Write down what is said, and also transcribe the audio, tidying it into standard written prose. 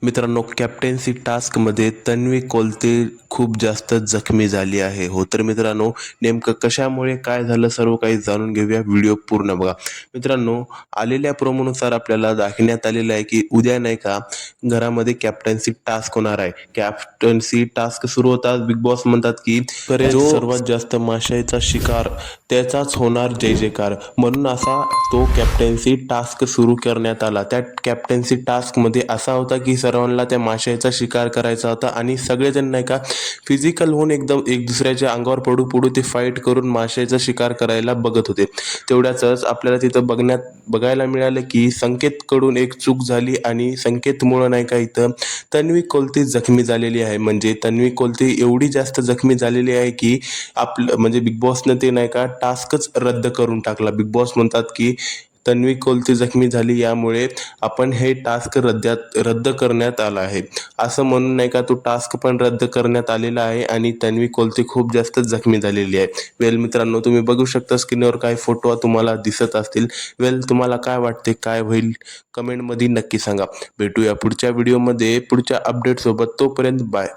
मित्रांनो, कॅप्टेन्सी टास्कमध्ये तन्वी कोलते खूप जास्त जखमी झाली आहे. हो तर मित्रांनो, नेमकं कशामुळे काय झालं सर्व काही जाणून घेऊया. व्हिडिओ पूर्ण बघा. मित्रांनो, आलेल्या प्रोमोनुसार आपल्याला दाखवण्यात आलेलं आहे की उद्या नाही का घरामध्ये कॅप्टन्सी टास्क होणार आहे. कॅप्टन्सी टास्क सुरू होतात. बिग बॉस म्हणतात की जो सर्वात जास्त माशाचा शिकार त्याचाच होणार जय जयकार, म्हणून असा तो कॅप्टन्सी टास्क सुरू करण्यात आला. त्या कॅप्टन्सी टास्कमध्ये असा होता की सर्वांना त्या माशाचा शिकार करायचा होता आणि सगळेजण नाही का फिजिकल होऊन एकदम एक दुसऱ्याच्या अंगावर पडू पडू ते फाईट करून माशाचा शिकार करायला बघत होते. तेवढ्याच आपल्याला तिथं बघायला मिळालं की संकेतकडून एक चूक झाली आणि संकेतमुळं नाही का इथं तन्वी कोलते जखमी झालेली आहे. म्हणजे तन्वी कोलते एवढी जास्त जखमी झालेली आहे की आपलं म्हणजे बिग बॉसनं ते नाही का टास्कच रद्द करून टाकला. बिग बॉस म्हणतात की तन्वी कोलते जखमी झाली, यामुळे आपण हे टास्क रद्द करण्यात आला आहे, असं म्हणून नाही का तो टास्क पण रद्द करण्यात आलेला आहे आणि तन्वी कोलते खूप जास्त जखमी झालेली आहे. वेल मित्रांनो, तुम्ही बघू शकता स्क्रीनवर काही फोटो तुम्हाला दिसत असतील. वेल तुम्हाला काय वाटते, काय होईल कमेंटमध्ये नक्की सांगा. भेटूया पुढच्या व्हिडिओमध्ये पुढच्या अपडेट सोबत. तोपर्यंत बाय.